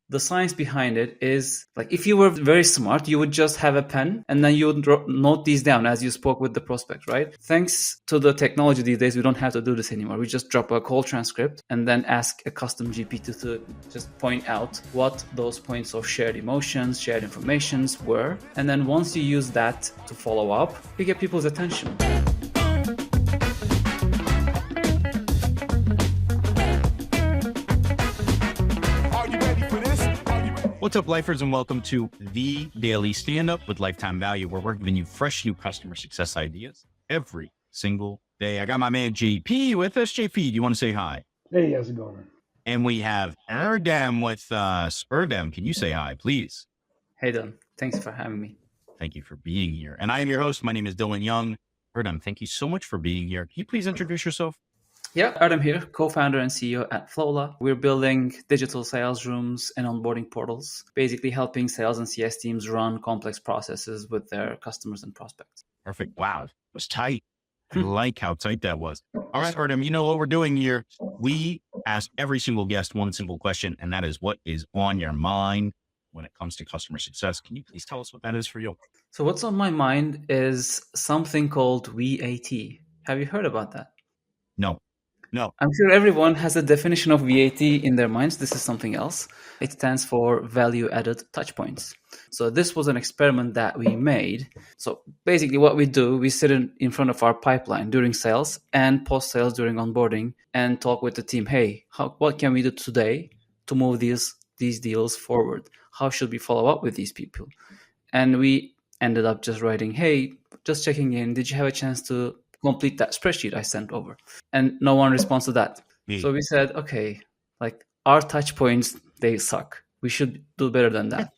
the science behind it is like if you were very smart, you would just have a pen and then you would note these down as you spoke with the prospect, right? Thanks to the technology these days, we don't have to do this anymore. We just drop a call transcript and then ask a custom GPT to just point out what those points of shared emotions, shared informations were. And then once you use that to follow up, you get people's attention. What's up, lifers, and welcome to the Daily Stand-Up with Lifetime Value, where we're giving you fresh new customer success ideas every single day. I got my man JP with us. JP, do you want to say hi? Hey, how's it going? And we have Erdem with us. Erdem, can you say hi, please? Hey, Don. Thanks for having me. Thank you for being here. And I am your host. My name is Dylan Young. Erdem, thank you so much for being here. Can you please introduce yourself? Yeah, Erdem here, co-founder and CEO at Flowla. We're building digital sales rooms and onboarding portals, basically helping sales and CS teams run complex processes with their customers and prospects. Perfect. Wow, it was tight. I like how tight that was. All right, Erdem, you know what we're doing here? We ask every single guest one simple question, and that is, what is on your mind when it comes to customer success? Can you please tell us what that is for you? So what's on my mind is something called VAT. Have you heard about that? No. I'm sure everyone has a definition of VAT in their minds. This is something else. It stands for value-added touchpoints. So this was an experiment that we made. So basically what we do, we sit in front of our pipeline during sales and post-sales during onboarding and talk with the team. Hey, what can we do today to move these deals forward? How should we follow up with these people? And we ended up just writing, hey, just checking in. Did you have a chance to complete that spreadsheet I sent over? And no one responds to that. So we said, okay, like our touch points, they suck. We should do better than that.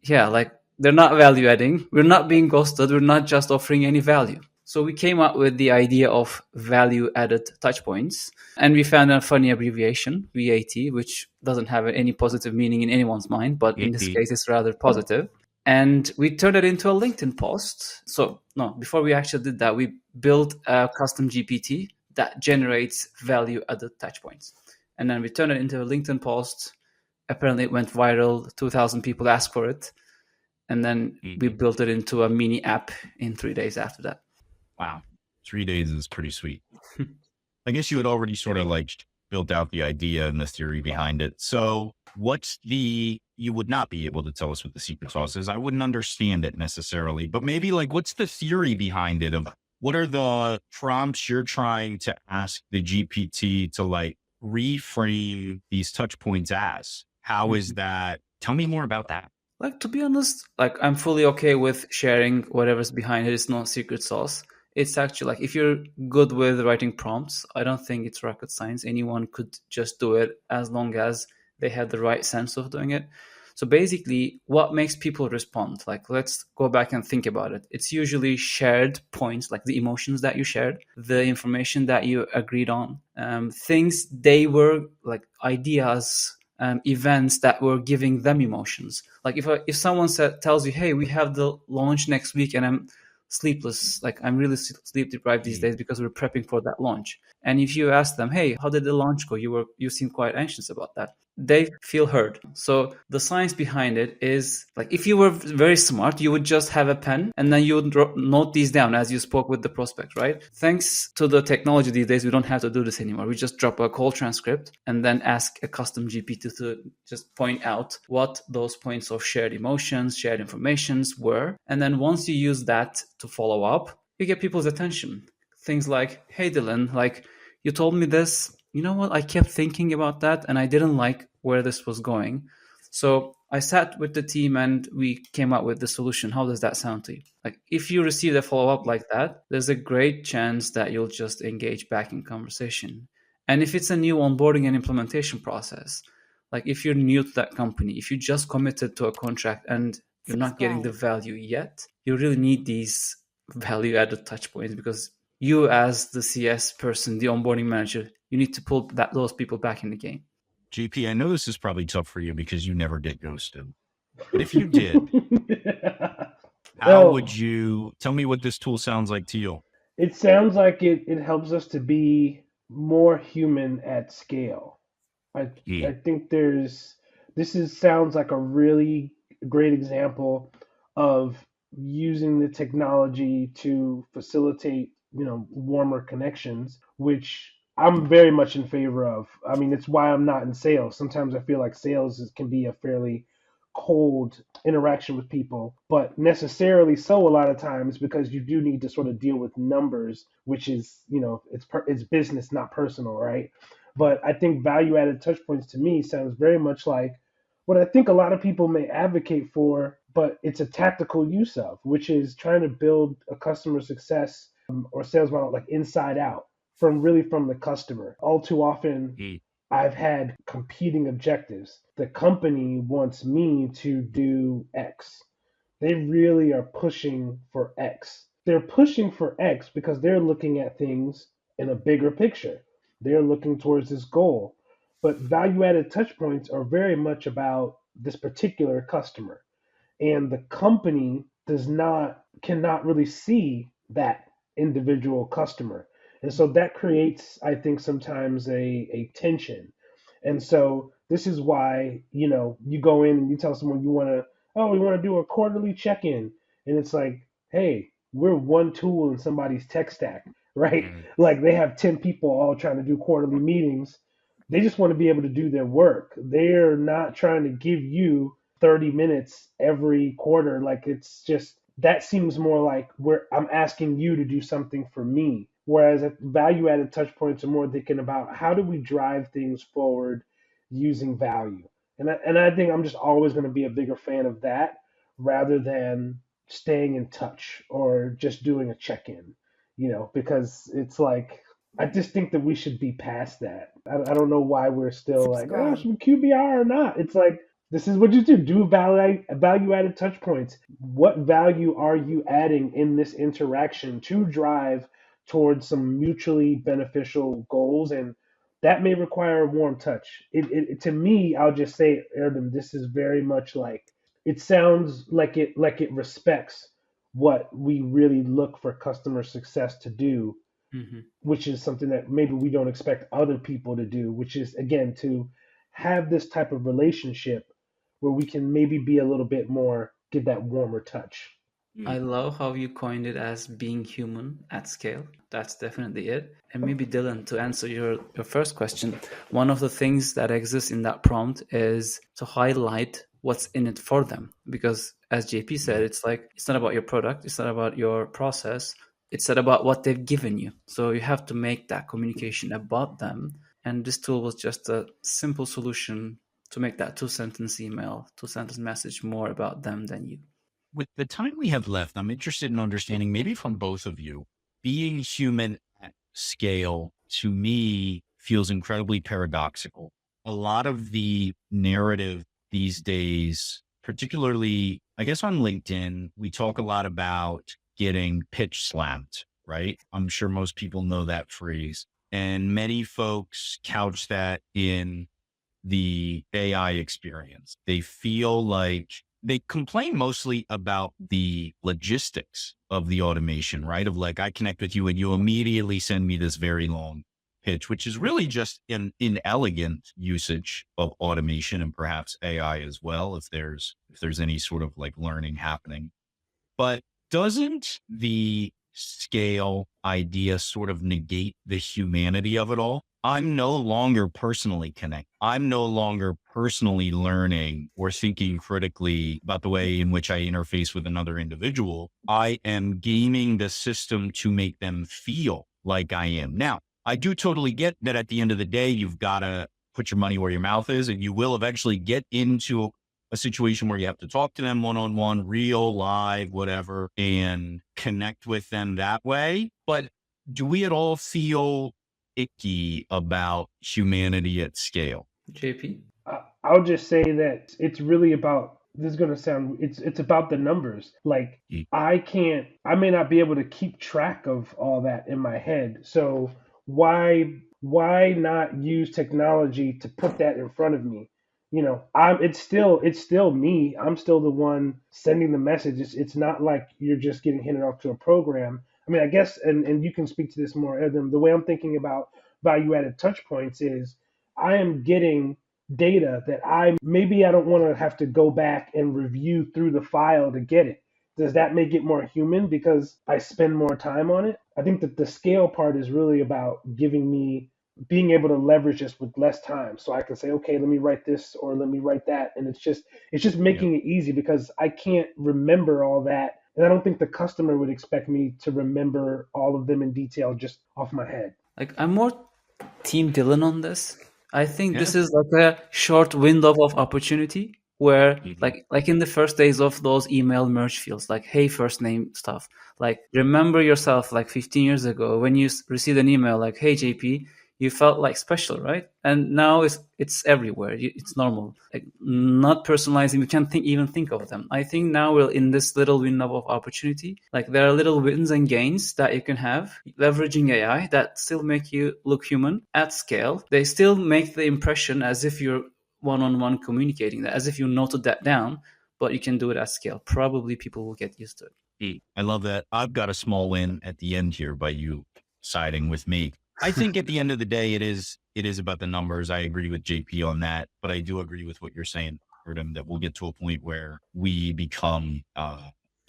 Like they're not value adding. We're not being ghosted. We're not just offering any value. So we came up with the idea of value added touch points, and we found a funny abbreviation, VAT, which doesn't have any positive meaning in anyone's mind, but in this case, it's rather positive. And we turned it into a LinkedIn post. So no, before we actually did that, we built a custom GPT that generates value-added touchpoints. And then we turned it into a LinkedIn post. Apparently it went viral. 2,000 people asked for it. And then we built it into a mini app in 3 days after that. Wow. 3 days is pretty sweet. I guess you had already sort of like built out the idea and the theory behind it. So you would not be able to tell us what the secret sauce is. I wouldn't understand it necessarily, but maybe like, what's the theory behind it? Of what are the prompts you're trying to ask the GPT to like reframe these touch points as? How is that? Tell me more about that. Like, to be honest, like I'm fully okay with sharing whatever's behind it. It's not secret sauce. It's actually like, if you're good with writing prompts, I don't think it's rocket science. Anyone could just do it as long as they had the right sense of doing it. So basically, what makes people respond? Like, let's go back and think about it. It's usually shared points, like the emotions that you shared, the information that you agreed on, things they were like ideas, events that were giving them emotions. Like if someone tells you, hey, we have the launch next week and I'm sleepless, like I'm really sleep deprived these days because we're prepping for that launch. And if you ask them, hey, how did the launch go? You seem quite anxious about that. They feel heard. So the science behind it is like, if you were very smart, you would just have a pen and then you would note these down as you spoke with the prospect, right? Thanks to the technology these days, we don't have to do this anymore. We just drop a call transcript and then ask a custom GPT to just point out what those points of shared emotions, shared informations were. And then once you use that to follow up, you get people's attention. Things like, hey, Dylan, like you told me this. You know what? I kept thinking about that and I didn't like where this was going. So I sat with the team and we came up with the solution. How does that sound to you? Like, if you receive a follow-up like that, there's a great chance that you'll just engage back in conversation. And if it's a new onboarding and implementation process, like if you're new to that company, if you just committed to a contract and you're not getting the value yet, you really need these value-added touch points, because you as the CS person, the onboarding manager, you need to pull those people back in the game. JP, I know this is probably tough for you because you never get ghosted. But if you did, how would you tell me what this tool sounds like to you? It sounds like it helps us to be more human at scale. I Yeah. I think this is sounds like a really great example of using the technology to facilitate, warmer connections, which I'm very much in favor of. I mean, it's why I'm not in sales. Sometimes I feel like can be a fairly cold interaction with people, but necessarily so a lot of times because you do need to sort of deal with numbers, which is, it's business, not personal, right? But I think value added touch points to me sounds very much like what I think a lot of people may advocate for, but it's a tactical use of, which is trying to build a customer success or sales model like inside out from the customer. All too often, Yeah. I've had competing objectives. The company wants me to do X. They really are pushing for X. They're pushing for X because they're looking at things in a bigger picture. They're looking towards this goal. But value added touch points are very much about this particular customer. And the company does not cannot really see that individual customer. And so that creates, I think, sometimes a tension. And so this is why, you go in and you tell someone we want to do a quarterly check-in. And it's like, hey, we're one tool in somebody's tech stack, right? Mm. Like they have 10 people all trying to do quarterly meetings. They just want to be able to do their work. They're not trying to give you 30 minutes every quarter. Like it's just that seems more like where I'm asking you to do something for me. Whereas value added touch points are more thinking about how do we drive things forward using value. And I think I'm just always going to be a bigger fan of that rather than staying in touch or just doing a check in, because it's like I just think that we should be past that. I don't know why we're still like, oh, Subscribe. should we QBR or not? It's like, this is what you do. Do value added touch points. What value are you adding in this interaction to drive towards some mutually beneficial goals? And that may require a warm touch. To me, I'll just say, Erdem, this is very much like it sounds like it respects what we really look for customer success to do, Hmm. which is something that maybe we don't expect other people to do, which is again to have this type of relationship where we can maybe be a little bit more, get that warmer touch. Yeah. I love how you coined it as being human at scale. That's definitely it. And maybe Dylan, to answer your first question, one of the things that exists in that prompt is to highlight what's in it for them. Because as JP said, Yeah. it's like it's not about your product, it's not about your process, it's not about what they've given you. So you have to make that communication about them. And this tool was just a simple solution to make that two-sentence email, two-sentence message more about them than you. With the time we have left, I'm interested in understanding, maybe from both of you, being human at scale to me feels incredibly paradoxical. A lot of the narrative these days, particularly, I guess on LinkedIn, we talk a lot about getting pitch slapped, right? I'm sure most people know that phrase. And many folks couch that in the AI experience. They feel like they complain mostly about the logistics of the automation, right? Of like, I connect with you and you immediately send me this very long pitch, which is really just an inelegant usage of automation and perhaps AI as well, if there's any sort of like learning happening. But doesn't the scale idea sort of negate the humanity of it all? I'm no longer personally connected. I'm no longer personally learning or thinking critically about the way in which I interface with another individual. I am gaming the system to make them feel like I am. Now, I do totally get that at the end of the day, you've got to put your money where your mouth is, and you will eventually get into a situation where you have to talk to them one on one, real, live, whatever, and connect with them that way. But do we at all feel icky about humanity at scale? JP? I'll just say that it's really about, this is going to sound, it's about the numbers. Like Ye- I may not be able to keep track of all that in my head. So why not use technology to put that in front of me? It's still me. I'm still the one sending the message. It's not like you're just getting handed off to a program. I mean, I guess, and you can speak to this more, Adam. The way I'm thinking about value added touch points is I am getting data that maybe I don't want to have to go back and review through the file to get it. Does that make it more human because I spend more time on it? I think that the scale part is really about giving me being able to leverage this with less time. So I can say, okay, let me write this or let me write that. And it's just making it easy because I can't remember all that. And I don't think the customer would expect me to remember all of them in detail just off my head. Like, I'm more Team Dylan on this. I think Yeah. this is like a short window of opportunity where Mhm. like in the first days of those email merge fields, like, hey, first name stuff. Like, remember yourself like 15 years ago when you received an email like, hey, JP, you felt like special, right? And now it's everywhere. It's normal. Like, not personalizing. We can't even think of them. I think now we're in this little window of opportunity. Like, there are little wins and gains that you can have leveraging AI that still make you look human at scale. They still make the impression as if you're one-on-one communicating that, as if you noted that down, but you can do it at scale. Probably people will get used to it. I love that. I've got a small win at the end here by you siding with me. I think at the end of the day, it is about the numbers. I agree with JP on that, but I do agree with what you're saying, Erdem, that we'll get to a point where we become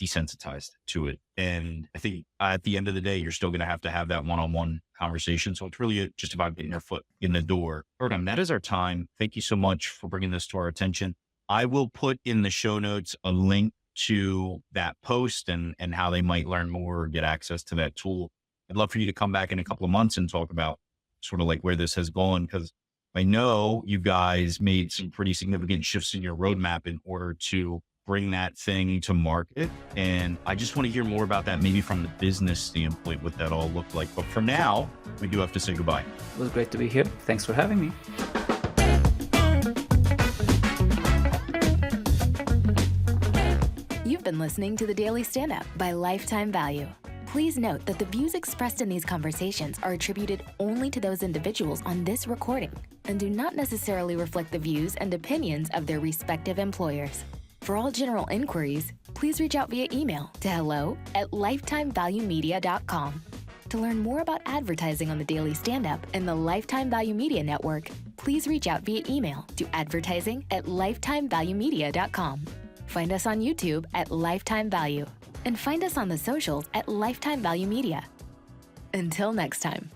desensitized to it. And I think at the end of the day, you're still going to have that one-on-one conversation. So it's really just about getting your foot in the door. Erdem, that is our time. Thank you so much for bringing this to our attention. I will put in the show notes a link to that post and how they might learn more or get access to that tool. I'd love for you to come back in a couple of months and talk about sort of like where this has gone, because I know you guys made some pretty significant shifts in your roadmap in order to bring that thing to market. And I just want to hear more about that, maybe from the business standpoint, what that all looked like. But for now, we do have to say goodbye. It was great to be here. Thanks for having me. You've been listening to The Daily Stand-Up by Lifetime Value. Please note that the views expressed in these conversations are attributed only to those individuals on this recording and do not necessarily reflect the views and opinions of their respective employers. For all general inquiries, please reach out via email to hello@lifetimevaluemedia.com. To learn more about advertising on The Daily Stand-Up and the Lifetime Value Media Network, please reach out via email to advertising@lifetimevaluemedia.com. Find us on YouTube at Lifetime Value and find us on the socials at Lifetime Value Media. Until next time.